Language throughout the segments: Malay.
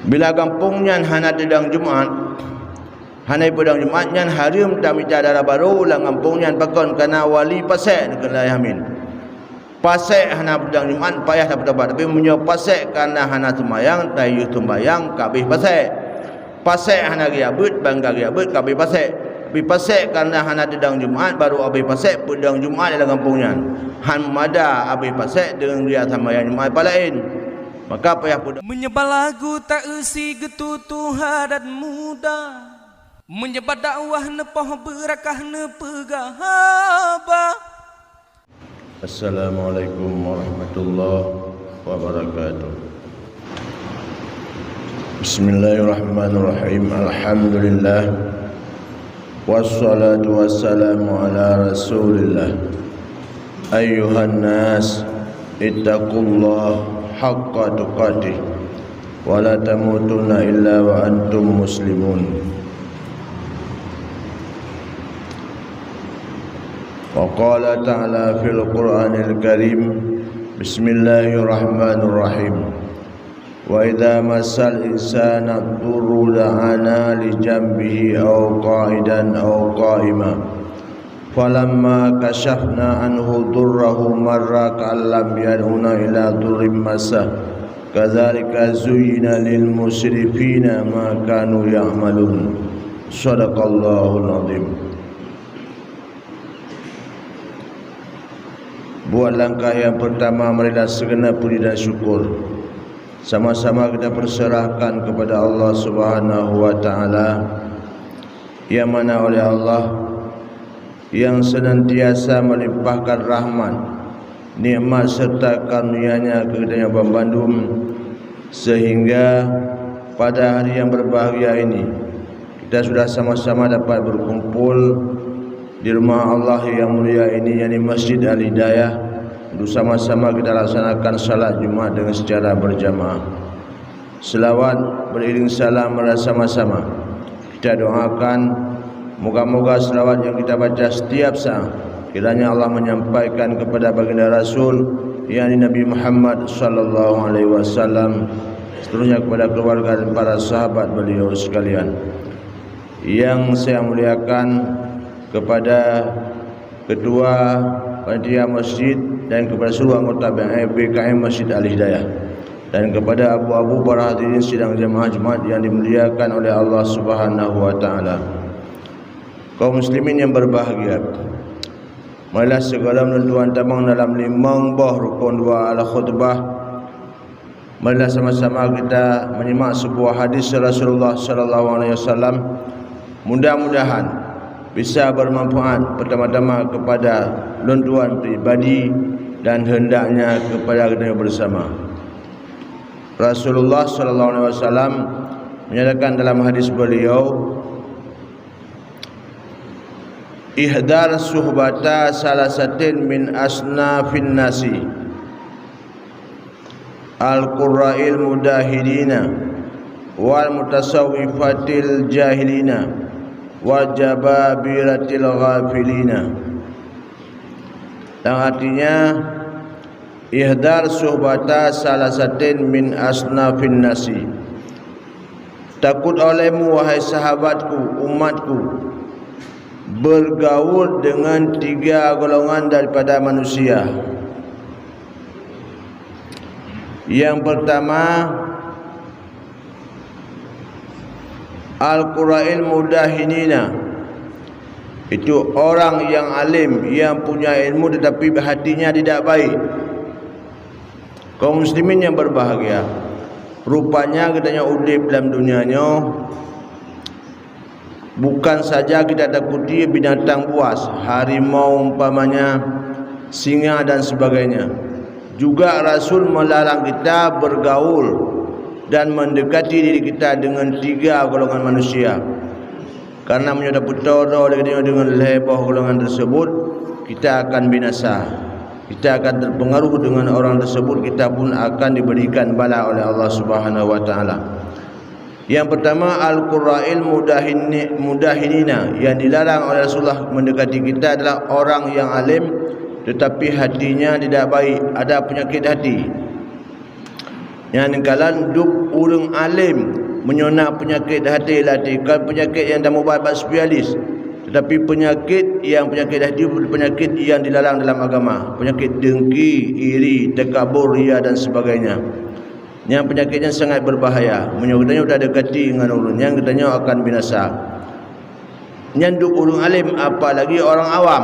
Bila kampungnya hana dedang Jumaat, hanai pedang Jumaat nyan harim tak minta darah baru lang kampungnya pakon kana wali pasek kena yamin. Pasek hana pedang Jumaat payah tak bertobat, tapi munyo pasek kana hana sembayang tayu sembayang kabeh pasek. Pasek hana giabut bangga giabut kabeh pasek. Tapi pasek karena hana dedang Jumaat baru abeh pasek pedang Jumaat dalam kampungnya. Han mada abeh pasek dengan dia sembayang Jumaat palain. Maka payah pun menyebar lagu tak isi getutuha dan muda, menyebar dakwah nepoh berakah nepegahaba. Assalamualaikum warahmatullahi wabarakatuh. Bismillahirrahmanirrahim. Alhamdulillah wassalatu wassalamu ala rasulillah. Ayyuhan nas ittaqullah haqqa tuqatih wa la tamutunna illa wa antum muslimun. Wa qala ta'ala fil Qur'anil Karim, bismillahirrahmanirrahim. Wa idza massal insana ad-durru da'ana li janbihi aw qa'idan aw qa'ima falamma kashafna anhu durrahu marra ka'allam yad'una ila durrim massa kadzalika zuyyina lil musrifina ma kanu ya'malun. Shadaqallahul azim. Buat langkah yang pertama, marilah segenap puji dan syukur sama-sama kita perserahkan kepada Allah Subhanahu wa taala, yang mana oleh Allah yang senantiasa melimpahkan rahmat, nikmat serta karunia-Nya kepada Bang Bandung, sehingga pada hari yang berbahagia ini kita sudah sama-sama dapat berkumpul di rumah Allah yang mulia ini, yakni Masjid Al-Hidayah, untuk sama-sama kita laksanakan salat Jumat dengan secara berjamaah. Selawat beriring salam bersama-sama. Kita doakan moga-moga selawat yang kita baca setiap saat kiranya Allah menyampaikan kepada baginda Rasul, yakni Nabi Muhammad sallallahu alaihi wasallam, seterusnya kepada keluarga dan para sahabat beliau sekalian. Yang saya muliakan kepada ketua panitia masjid dan kepada seluruh anggota BKM Masjid Al-Hidayah, dan kepada abu-abu para hadirin sidang jemaah Jumat yang dimuliakan oleh Allah Subhanahu wa taala. Kaum muslimin yang berbahagia, marilah segala menentuan tamang dalam 5 buah rukun 2 ala khutbah. Marilah sama-sama kita menyimak sebuah hadis Rasulullah sallallahu alaihi wasallam. Mudah-mudahan bisa bermanfaat pertama-tama kepada luntuan pribadi dan hendaknya kepada kita bersama. Rasulullah sallallahu alaihi wasallam menyatakan dalam hadis beliau, ihdar suhbata salasatin min asnafin nasi, al-qurra'il mudahidina wal mutasawwifatil jahilina wa jababiratil ghafilina. Yang artinya ihdar suhbata salasatin min asnafin nasi, takut olehmu wahai sahabatku, umatku, bergaul dengan 3 golongan daripada manusia. Yang pertama, al-qura'il mudahinina, itu orang yang alim, yang punya ilmu tetapi hatinya tidak baik. Kaum muslimin yang berbahagia, rupanya katanya udip dalam dunianya bukan saja kita takuti binatang buas, harimau umpamanya, singa dan sebagainya. Juga Rasul melarang kita bergaul dan mendekati diri kita dengan 3 golongan manusia. Karena menyudah putoro dengan leboh golongan tersebut, kita akan binasa. Kita akan terpengaruh dengan orang tersebut, kita pun akan diberikan bala oleh Allah Subhanahu wa taala. Yang pertama, al-qurra'il mudahinina, yang dilarang oleh Rasulullah mendekati kita adalah orang yang alim tetapi hatinya tidak baik, ada penyakit hati. Yang kalan duk orang alim menyona penyakit hati latih, bukan penyakit yang dah ubat spesialis, tetapi penyakit hati, penyakit yang dilarang dalam agama, penyakit dengki, iri, takabur, ria dan sebagainya. Yang penyakitnya sangat berbahaya. Katanya sudah dekati dengan orang yang katanya akan binasa. Nyanduk orang alim, apalagi orang awam,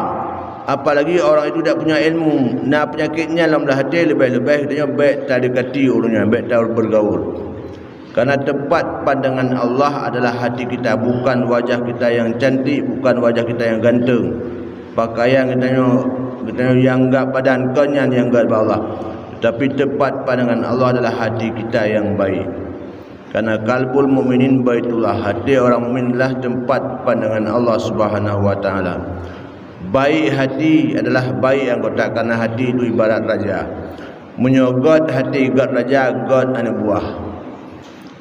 apalagi orang itu tidak punya ilmu, nah penyakitnya dalam hati lebih-lebih katanya baik tak dekati orangnya, baik tak bergaul. Karena tempat pandangan Allah adalah hati kita, bukan wajah kita yang cantik, bukan wajah kita yang ganteng, pakaian katanya yang enggak badan kenyan yang enggak Allah. Tapi tempat pandangan Allah adalah hati kita yang baik. Karena qalbul mukminin baitullah, hati orang mukminlah tempat pandangan Allah Subhanahu wa taala. Baik hati adalah baik anggota, karena hati itu ibarat raja. Menyogot hati god raja, god anak buah.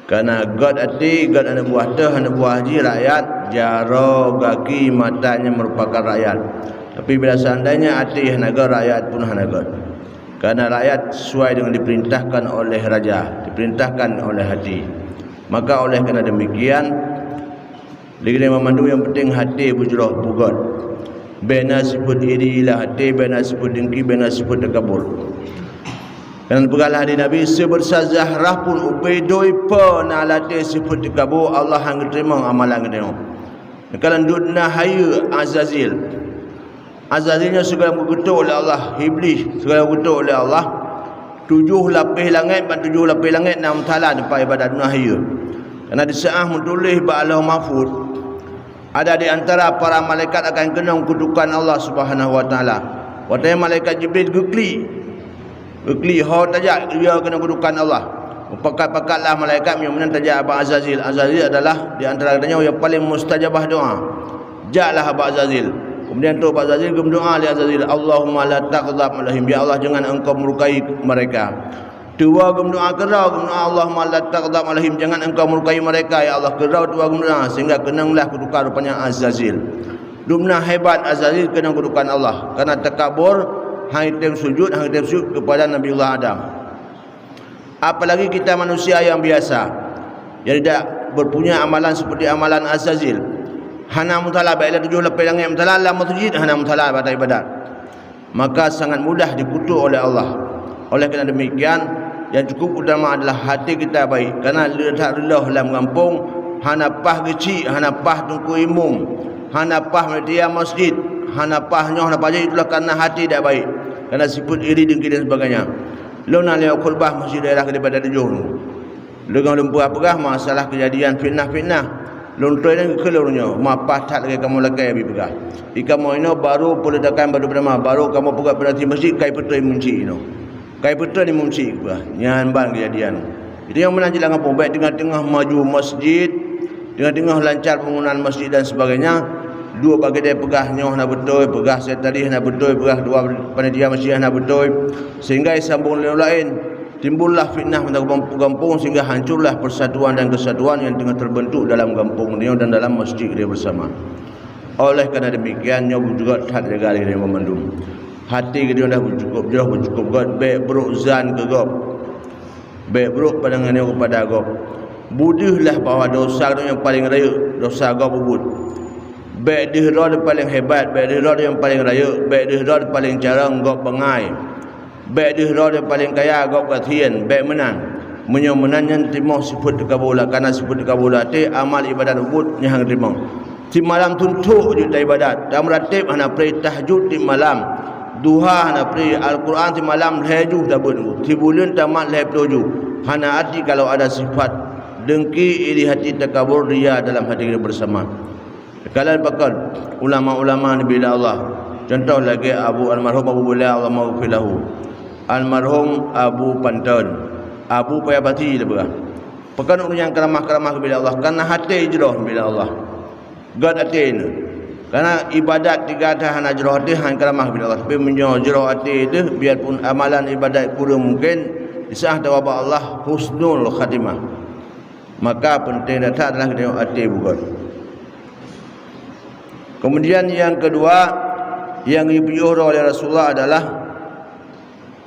Karena god hati, god anak buah tu, anak buah haji rakyat, jaro kaki matanya merupakan rakyat. Tapi bila seandainya hati hanaga, rakyat pun hanaga. Karena rakyat sesuai dengan diperintahkan oleh raja, diperintahkan oleh hati. Maka oleh kerana demikian, lagi memandu yang penting hati bujurah bugat. Bena sifat iri lah hati, bena sifat dengki, bena sifat takabur. Kerana pegalah di Nabi sebersazahrah pun ubedoi pa na latih sifat takabur, Allah hang terima amalan kita. Kalau dudna hayu Azazil, Azazilnya segala bergetuk oleh Allah, iblis segala bergetuk oleh Allah. 7 lapis langit dan 7 lapis langit nam taala depan ibadat nahya. Karena di saah menulis ba Allah mahfuz, ada di antara para malaikat akan kena kutukan Allah Subhanahu wa taala. Waktu malaikat Jibril gekli hot aja dia kena kutukan Allah. Pakat-pakatlah malaikat yang menantaja Abang Azazil. Azazil adalah di antara yang paling mustajabah doa. Jaklah Abang Azazil. Kemudian tu Pak Azazil berdoa li Azazil, Allahumma la taqdhab alaihim, ya Allah jangan engkau murkai mereka. Dua berdoa kerau, Allahumma la taqdhab alaihim, jangan engkau murkai mereka ya Allah. Kerau dua berdoa sehingga kenanglah kedudukan rupanya Azazil. Dumna hebat Azazil kena kedudukan Allah karena takabur, hang sujud kepada Nabiullah Adam. Apalagi kita manusia yang biasa yang tidak berpunya amalan seperti amalan Azazil. Hana mutala baiklah 7 lapis langit mutala la masjid, hana mutala pada ibadat. Maka sangat mudah dikutuk oleh Allah. Oleh kerana demikian, yang cukup utama adalah hati kita baik. Karena letak relah dalam kampung, hana pah kecil, hana pah tungku imum, hana pah media masjid, hana pah nyoh, hana pah itulah karena hati tidak baik. Karena sifat iri dengki dan sebagainya. Lona lewat khutbah masjid daerah daripada 7 tu. Dengan lempuh apakah masalah kejadian fitnah-fitnah. Lontoi dan kelurnya mapah tak lagi kamu lakai abi pegah. Ikamu ino baru peledakan baru bernama baru kamu pegat berarti masjid kai betul munci ino. Kai betul ni munci pegah. Nyan bang kejadian. Itu yang menanjilah kampung baik tengah-tengah maju masjid, tengah-tengah lancar penggunaan masjid dan sebagainya. Dua bagi dia pegah nyoh na betul, pegah saya tadi na betul, pegah dua panitia masjid na betul. Sehingga sambung lain. Timbullah fitnah pada kampung sehingga hancurlah persatuan dan kesatuan yang tengah terbentuk dalam kampung dia dan dalam masjid dia bersama. Oleh kerana demikian nyob juga tak jaga dia memandum. Hati dia dah bercukup, dia bercukup god baik buruk zan ke gob. Baik buruk pandangan dia kepada gob. Budihlah bahawa dosa yang paling raya, dosa gob bubut. Baik dihra paling hebat, baik dihra yang paling raya, baik dihra paling jarang gob bengai. Baik dihra dia paling kaya agak kasihan, baik menang. Menang terima sifat kabula karena sifat kabula te amal ibadat ubud yang terima. Di malam tuntuk je ibadat. Dan meratib hana pray tahajud di malam. Duha hana pray Al-Quran di malam leju dah bun. Di bulan tamat leju. Hana hati kalau ada sifat dengki iri hati takabur ria dalam hati kita bersama. Kalian bakal ulama-ulama Nabi Allah. Contoh lagi almarhum Abu Bula Allah maghfirlahu. Almarhum Abu Pantan, Abu Payabati lebah. Pekan yang keramah-keramah kepada Allah karena hati jeroh kepada Allah. God hati ini. Karena ibadat tiga hana jeroh hati hanya keramah kepada Allah. Tapi menjauh jeroh hati itu biarpun amalan ibadat kurang mungkin disah tawabah Allah husnul khatimah. Maka penting datang adalah kita hati bukan. Kemudian yang kedua yang dipiurah oleh Rasulullah adalah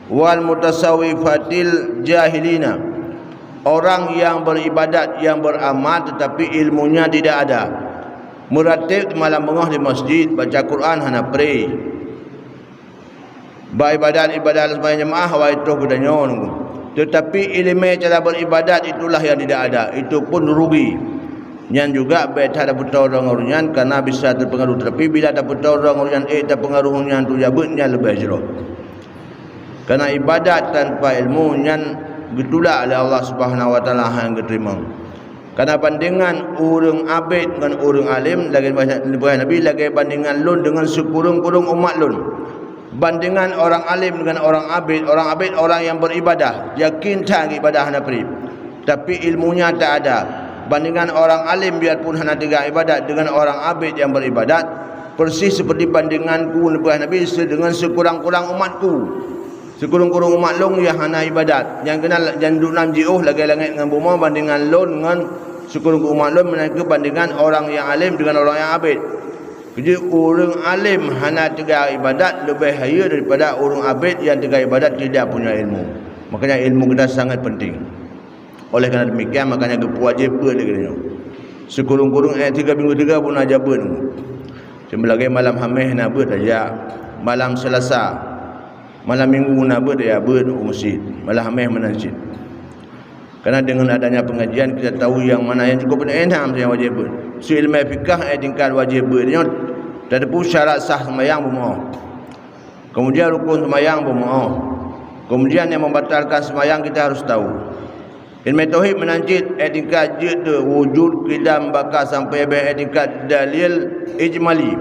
wal mutasawwifatil jahilina, orang yang beribadat, yang beramal tetapi ilmunya tidak ada. Meratib malam bengah di masjid, baca Quran hana pray. Ibadat sembahyang jemaah wa itu gudanyo. Tetapi ilmu cara beribadat itulah yang tidak ada. Itu pun rugi. Yang juga beta ada putar orang orangnya karena bisa terpengaruh. Tapi bila ada putar orang orangnya terpengaruhnya tu jabutnya lebih jerah. Karena ibadat tanpa ilmu yang gitulah oleh Allah Subhanahu Wa Taala yang diterima. Karena bandingan orang abid dengan orang alim lagi Nabi lagi bandingan lun dengan sekurung-kurung umat lun. Bandingan orang alim dengan orang abid orang yang beribadah, yakin tak ibadah hana perib, tapi ilmunya tak ada. Bandingan orang alim biarpun hana tiga ibadat dengan orang abid yang beribadat, persis seperti bandinganku Nabi dengan sekurang-kurang umatku. Sekurang-kurang umat long yang hana ibadat, yang kenal yang duduk nam jiuh lagi langit dengan bumi, bandingan lon dengan sekurang-kurang umat lon mereka bandingan orang yang alim dengan orang yang abid. Jadi orang alim hana tiga ibadat lebih haya daripada orang abid yang tiga ibadat tidak punya ilmu. Makanya ilmu kita sangat penting. Oleh kerana demikian makanya wajib berlagi. Sekurang-kurang 3 minggu 3 pun aja ber. Sebelah malam Khamis nak ber aja, malam Selasa, malam Minggu nak ber ya ber masjid, malam Khamis menasjid. Karena dengan adanya pengajian kita tahu yang mana yang cukup enak yang wajib ber. Ilmu fikah tingkat wajib ber. Tak ada pun syarat sah sembahyang bermoh. Kemudian rukun sembahyang bermoh. Kemudian yang membatalkan sembahyang kita harus tahu. Ilmu tauhid menanjid tingkat jeda wujud qidam bakar sampai tingkat dalil ijmali.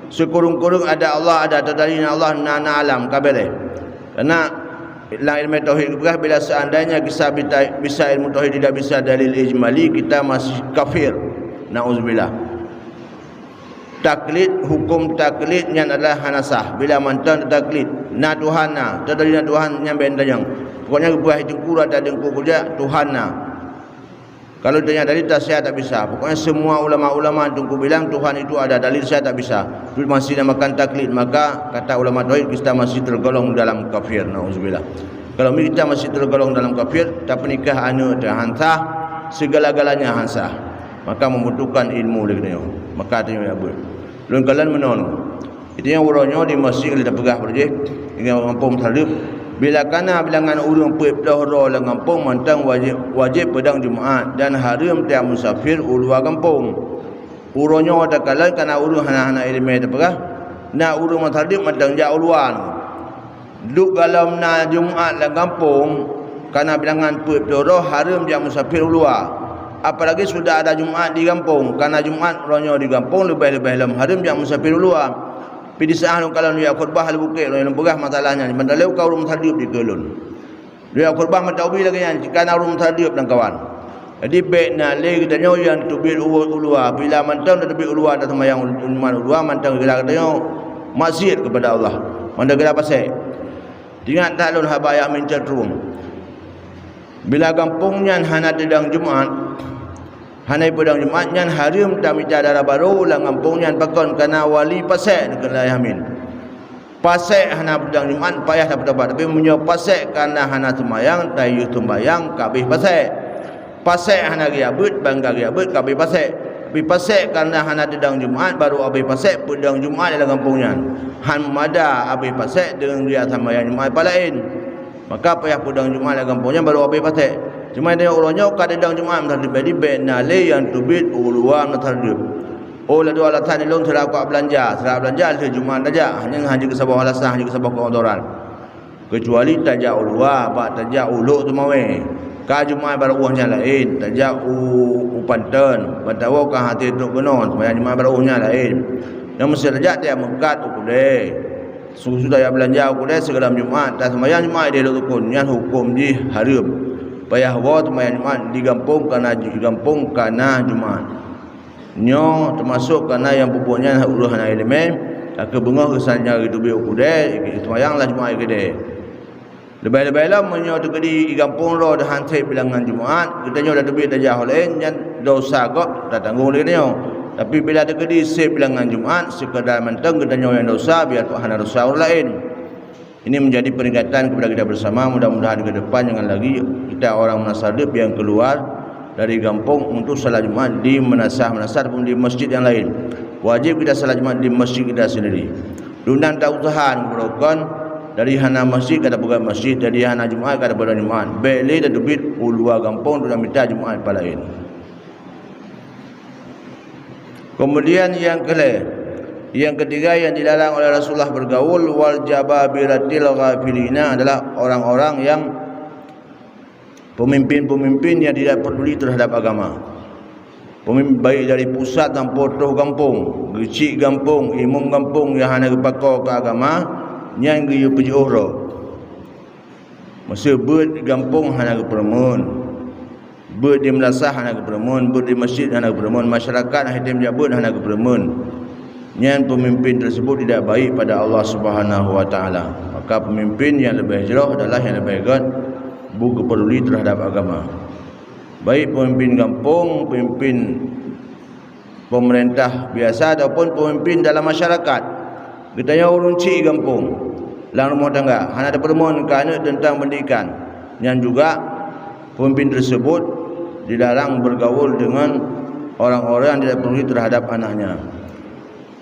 Sekurung-kurung ada Allah, ada dalil Allah nana alam kabeh. Karena ilmu tauhid bila seandainya bisa ilmu tauhid tidak bisa dalil ijmali, kita masih kafir. Nauzubillah. Taklid, hukum taklidnya adalah hanasah. Bila mantan taklid, na Tuhan na, terdiri na Tuhan yang bendanyang. Pokoknya buah itu kurang ada dengku kerja Tuhan na. Kalau tanya dalil saya tak bisa. Pokoknya semua ulama-ulama dengku bilang Tuhan itu ada dalil, saya tak bisa. Itu masih namakan taklid, maka kata ulama tauhid kita masih tergolong dalam kafir. Nauzubillah. Kalau kita masih tergolong dalam kafir, tak menikah anu dan hansah, segala-galanya hansah. Maka membutuhkan ilmu lagi. Maka tanya apa? Lun kalian menon. Itu yang urangnya di masjid kita pegah berje, hingga kampung terhadap. Bila kana bilangan urang pepdahro lang kampung mantang wajib pedang Jumaat dan haram tiap musafir ulua kampung. Urangnya ada kalian kana urang hana-hana ilmu kita pegah. Na urang terhadap mantang ja uluan. Duk galam na Jumaat lang kampung kana bilangan pepdahro haram tiap musafir ulua. Apalagi sudah ada Jumaat di kampung, karena Jumaat ronyo di kampung lebih-lebih dalam haram yang musafir luar. Pi di saah kalau dia khutbah al bukit yang pegah masalahnya di mandalau kau rum tadiup di kelun. Dia khutbah mataubi lagi yang kana rum tadiup dan kawan. Jadi baiknya le kita nyo yang tubir ulua bila mantang tubir ulua dan sembahyang ulua mantang kita katanya maksiat kepada Allah. Mantang kita pasai. Ingat tak lun habaya min chatrum. Bila kampungnya hana dedang Jumaat, hanai pedang Jumaat nyan harim tak minta darah baru lang kampung nyan pakon kana wali pasek kena yamin. Pasek hana pedang Jumaat payah tak dapat tapi menyo pasek kana hana sembayang tayu sembayang kabeh pasek. Pasek hana giabut bangga giabut kabeh pasek. Tapi pasek kana hana dedang Jumaat baru abeh pasek pedang Jumaat dalam kampung nyan. Han mada abeh pasek dengan dia sembayang Jumaat palain. Maka payah pedang Jumaat dalam kampung nyan baru abeh pasek. Cuma dia orangnya kadang Jumaat terlibat di benale yang tubit uluan terlibat. Oh lalu alasan ilung serap belanja hari Jumaat saja hanya haji ke sabah alasan haji ke sabah keodoran. Kecuali tajak ulua, bak tajak uluk tu mawe. Ka Jumaat baru uahnya lain, tajak upanten, batawa ka hati tu benon, semaya Jumaat baru uahnya lain. Yang mesti tajak dia mekat ukude. Sudah ya belanja ukude segala Jumaat, tak semaya Jumaat dia rukun, yang hukum di haram. Payah wa sembahyang Jumaat digampung kana Jumaat. Nyo termasuk kana yang pupuknya uruh hana elemen ke bengah kesannya itu bi ukude sembahyanglah Jumaat gede. Lebih-lebih lah menyo tegedi gampung ro dah hantai bilangan Jumaat, kita nyo dah tebi dah jauh lain jan dosa kok tak tanggung lagi nyo. Tapi bila tegedi se bilangan Jumaat sekadar mentang kita nyo yang dosa biar hana dosa orang lain. Ini menjadi peringatan kepada kita bersama. Mudah-mudahan ke depan jangan lagi kita orang Menasardip yang keluar dari kampung untuk salat Jumaat di menasah-menasah ataupun di masjid yang lain. Wajib kita salat Jumaat di masjid kita sendiri. Dundang tak usahaan berokon dari hana masjid kata bukan masjid, dari hana Jumaat kata bukan Jumaat. Beli dan dubit ulua kampung dundang minta Jumaat pada lain. Kemudian yang ketiga yang dilarang oleh Rasulullah bergaul wal jababiratil ghafilina adalah orang-orang yang pemimpin-pemimpin yang tidak peduli terhadap agama. Pemimpin baik dari pusat dan potoh kampung, gecik kampung, imam kampung yang hanya kepakau ke agama, yang giyu pergi uhra. Masa ber kampung hanya ke permun. Ber di melasah hanya ke permun, ber di masjid hanya ke permun, masyarakat hadim jabut hanya ke permun. Yang pemimpin tersebut tidak baik pada Allah Subhanahu wa taala. Maka pemimpin yang lebih hijrah adalah yang lebih baik bukan peduli terhadap agama. Baik pemimpin kampung, pemimpin pemerintah biasa ataupun pemimpin dalam masyarakat. Kita yang urun cik kampung, lang rumah tangga, hanya ada permohonan kerana tentang pendidikan. Yang juga pemimpin tersebut dilarang bergaul dengan orang-orang yang tidak peduli terhadap anaknya.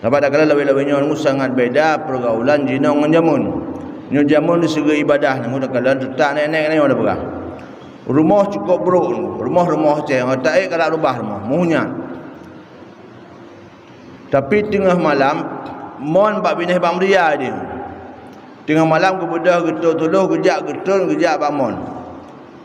Dapat tak kala lebih-lebihnya orang sangat beda pergaulan jina dengan jamun. Nyo jamun di segi ibadah nang tak kala tak nenek ni ada berah. Rumah cukup buruk, rumah-rumah ceh, tak kalau rubah rumah, muhnya. Tapi tengah malam mon bab bineh bab meria dia. Tengah malam kebedah getul tuluh gejak getul gejak bamon.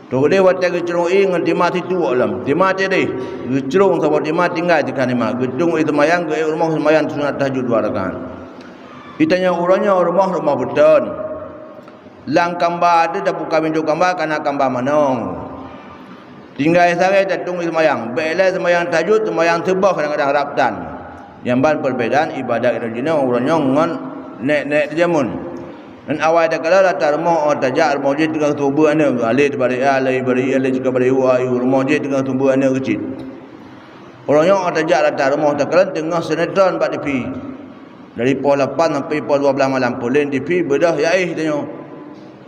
Tu dia watai gecerung ngan timati tu alam. Timati deh. Gecerung sabot timati tinggal di kanima. Gedung itu mayang ke rumah semayang sunat tahajud 2 rakaat. Itanya urangnya rumah beton. Lang kamba ada dah buka pintu kamba karena kamba manong. Tinggal sare datung semayang. Bela semayang tahajud, semayang tebah kadang-kadang raptan. Yang ban perbezaan ibadat itu jina urangnya ngan nek jamun. Dan awal dah kala latar rumah tajak rumah je tengah tubuh anak alit bari alai juga bari ayu rumah je tengah tubuh anak kecil. Orangnya tajak latar rumah tak kala tengah sinetron bak TV. Dari pukul 8 sampai pukul 12 malam polen TV bedah ya tanya.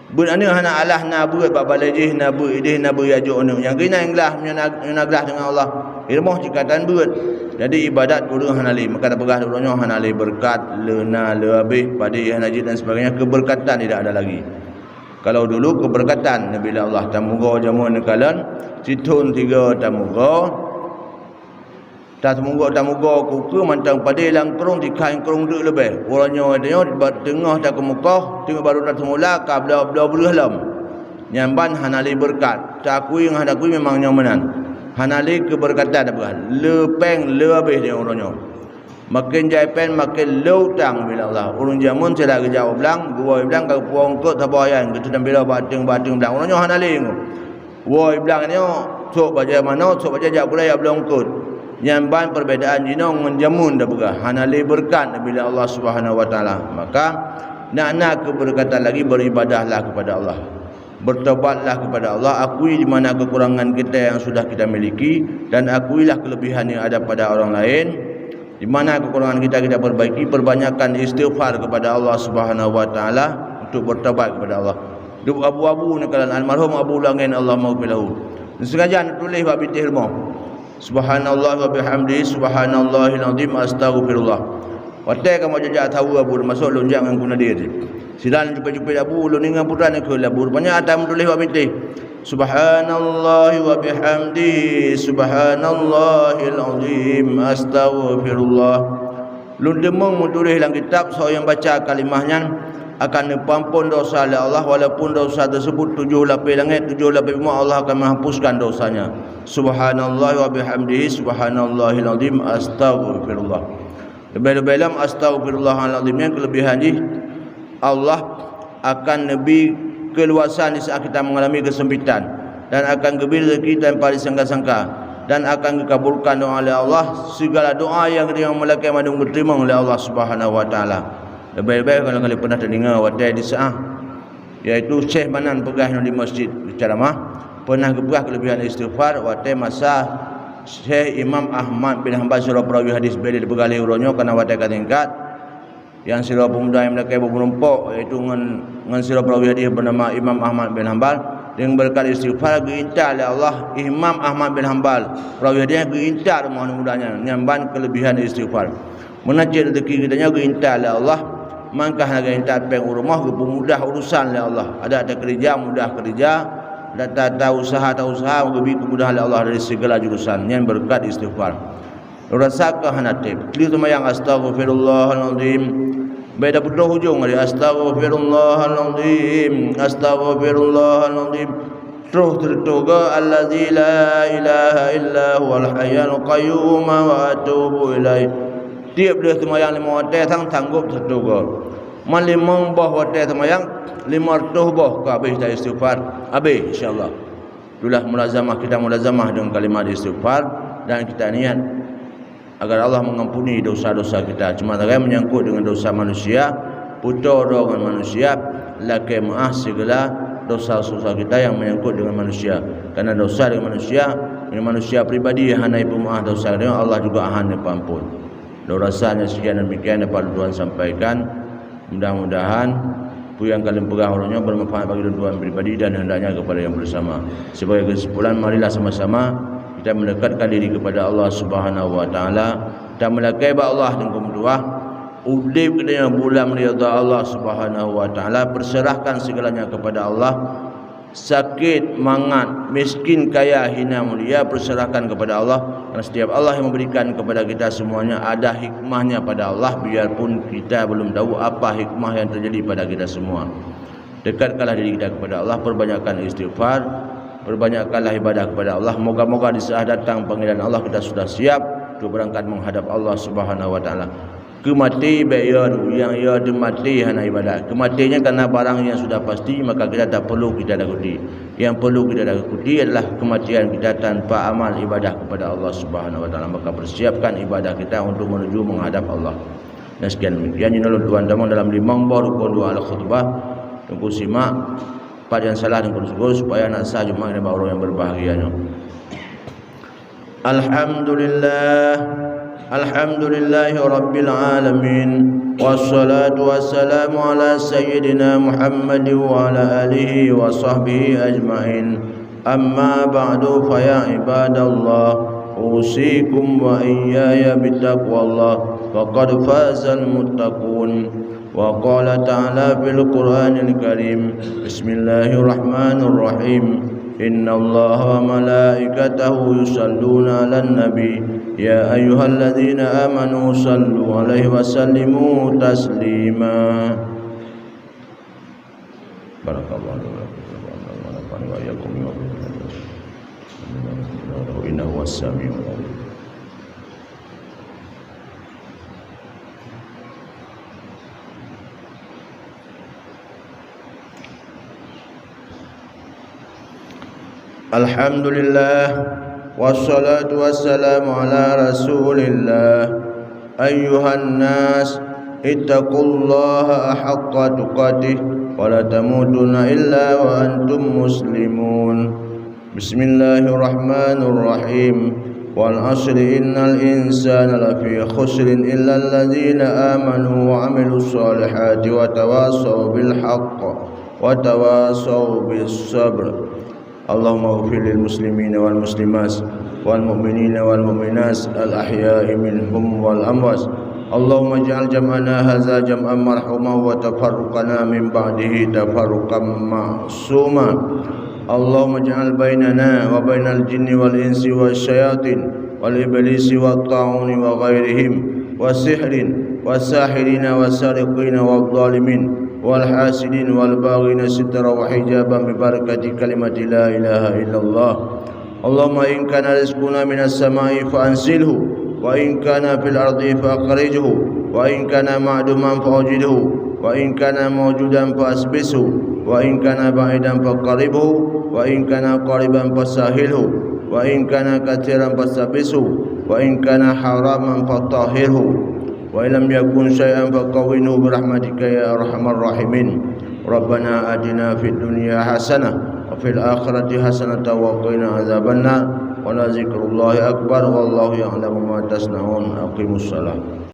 Bun ana hana Allah na buat bak balajih na bu idih na bu yajuk anu. Yang kena inglah menaglah dengan Allah. Ilmu cikatan buat. Jadi ibadat urang hanali maka tak pegah urangnya hanali berkat lena lebih pada yang najis dan sebagainya keberkatan tidak ada lagi. Kalau dulu keberkatan Nabi Allah tamugo jamun kalan situn 3 tamugo tamugo kuku mantang pada lang kerung dikain kerung duk lebih. Orangnya adanya tengah tak ke Mekah tengah baru datang mula ka bela halam. Nyamban hanali berkat. Takui yang hadakui memang nyaman. Hanali keberkatan apa? Lepeng lebih dia orangnya. Makin jaipen makin leutang bila Allah. Urang jamun saya dah jawab belang, gua bilang kau puang kot tabayan gitu dan bila bating belang. Orangnya hanali ngo. Woi belang ni sok baca mana sok baca jak pula ya belum kot. Nyamban perbezaan jina dengan jamun dah begah. Hanali berkat bila Allah Subhanahu wa taala. Maka nak keberkatan lagi beribadahlah kepada Allah. Bertobatlah kepada Allah, akui di mana kekurangan kita yang sudah kita miliki dan akuilah kelebihan yang ada pada orang lain. Di mana kekurangan kita perbaiki, perbanyakkan istighfar kepada Allah Subhanahu wa taala untuk bertobat kepada Allah. Duk abu-abu nakalan almarhum Abu Langin Allah maghfirlahu. Sengaja tulis bab ilmu. Subhanallah wa bihamdihi subhanallahil azim astaghfirullah. Watai kamu jajak tahu abu masuk lonjang yang guna dia. Sidan jumpa-jumpa abu lu ningan putra ni ke abu. Rupanya atam tulis wa binti. Subhanallah wa bihamdihi subhanallahil azim astaghfirullah. Lu demung tulis dalam kitab seorang yang baca kalimahnya akan diampun dosa oleh Allah walaupun dosa tersebut 7 lapis langit 7 lapis bumi Allah akan menghapuskan dosanya. Subhanallah wa bihamdihi subhanallahil azim astaghfirullah. Lebih-lebih dalam astaghfirullahaladzim yang kelebihan ni Allah akan lebih keluasan di saat kita mengalami kesempitan dan akan gebir rezeki tanpa disangka-sangka dan akan dikabulkan doa oleh Allah segala doa yang kita malaikat madung diterima oleh Allah Subhanahu wa taala. Lebih-lebih kalau kalian pernah terdengar wadai di saat iaitu Syekh Manan pegah di masjid ceramah pernah gebah kelebihan istighfar wadai masa Syekh Imam Ahmad bin Hanbal surah perawi hadis beliau dipegali uronyo karena wadai tingkat yang sira pemuda yang melakai bermenumpuk iaitu dengan sira perawi hadis bernama Imam Ahmad bin Hanbal dengan berkat istighfar geintar oleh Allah Imam Ahmad bin Hanbal perawi hadis geintar rumah mudanya nyamban kelebihan istighfar menajid rezeki kitanya geintar oleh Allah mangkah geintar peng rumah mudah urusan oleh Allah ada kerja mudah kerja ada usaha lebih kemudahan oleh Allah dari segala jurusan yang berkat istighfar rasakah hanatif kli yang astaghfirullahalazim beda putra hujung dari astaghfirullahalazim terus tertoga allazi la ilaha illa huwal hayyul qayyum wa atubu ilaih tiap dia semayang 5 waktu tanggup tertoga man 5 bah waktu semayang 500 bah ke habis dah istighfar habis insyaallah itulah kita mulazamah dengan kalimat istighfar dan kita niat agar Allah mengampuni dosa-dosa kita. Cuma orang menyangkut dengan dosa manusia, putar dengan manusia, laki maaf segala dosa-dosa kita yang menyangkut dengan manusia. Karena dosa dengan manusia pribadi hanai pemaaf dosa dengan Allah juga hanai pampun. Rasanya sekian demikian dapat Tuhan sampaikan. Mudah-mudahan yang kalian pegang orangnya bermanfaat bagi tuan pribadi dan hendaknya kepada yang bersama. Sebagai kesimpulan, marilah sama-sama kita mendekatkan diri kepada Allah Subhanahu wa taala dan melakai Allah dan kedua udip kedanya bulan ridha Allah Subhanahu wa taala berserahkan segalanya kepada Allah sakit mangat miskin kaya hina mulia berserahkan kepada Allah dan setiap Allah yang memberikan kepada kita semuanya ada hikmahnya pada Allah biarpun kita belum tahu apa hikmah yang terjadi pada kita semua. Dekatkanlah diri kita kepada Allah, perbanyakkan istighfar, perbanyakkanlah ibadah kepada Allah. Moga-moga di saat datang panggilan Allah kita sudah siap untuk berangkat menghadap Allah Subhanahu wa taala. Kemati bayar yang ia mati hana ibadah. Kematiannya karena barang yang sudah pasti, maka kita tak perlu kita takuti. Yang perlu kita takuti adalah kematian kita tanpa amal ibadah kepada Allah Subhanahu wa taala. Maka persiapkan ibadah kita untuk menuju menghadap Allah. Dan sekian demikian inalul tuan damang dalam 5 rukun 2 al-khutbah. Tunggu simak part yang salah dan kurus supaya nak sah jemaah dan orang yang berbahagianya. Alhamdulillahi rabbil alamin wassalatu wassalamu ala sayyidina Muhammad wa ala alihi wa sahbihi ajma'in. Amma ba'du fa ya ibadallah usikum wa iyaya bittaqwallah faqad fazal muttaqun. Wa qala ta'ala fil Qur'anil Karim Bismillahirrahmanirrahim Innallaha wa malaikatahu yusalluna 'alan nabi ya ayyuhalladzina amanu sallu 'alaihi wa sallimu taslima. Barakallahu wa iyyakum innahu was-sami'ul 'alim. Alhamdulillah wassalatu wassalamu ala rasulillah. Ayyuhan nas ittaqullaha haqqa tuqatih wa la tamutunna illa wa antum muslimun. Bismillahirrahmanirrahim. Wal 'asri innal insana lafi khusrin illa alladzina amanu wa 'amilus solihati wa tawassaw bil haqq wa tawassaw bis sabr. Allahumma ighfir lil muslimina wal muslimat wal mu'minina wal mu'minat al ahya'i minhum wal amwat. Allahumma ij'al jam'ana hadza jam'an marhuma wa tafarruqana min ba'dihi tafarruqan ma'suma. Allahumma ij'al bainana wa bainal jinni wal insi wasyayatin wal iblisi wat ta'uni wa ghairihim wasihrin wasahirina wasariqina wal zalimin wal hasidin wal baghina sitra wa hijaban bi barakati kalimati la ilaha illallah. Allahumma in kana rizquna minas samai fa anzilhu wa in kana fil ardi fa akhrijhu wa in kana ma'duman fa awjidhu wa in kana mawjudan fa asbishu wa in kana ba'idan fa qaribhu wa in kana qariban fa sahilhu wa in kana katsiran fa sabishu wa in kana haraman fa tahhirhu wa illam yakun syai'an faqawwinhu birahmatika ya arhamar rahimin. Rabbana atina fid dunya hasanah wa fil akhirati hasanah wa qina adzabannar wa la zikrullahi akbar wallahu ya'lamu ma tasna'un. Aqimussalah.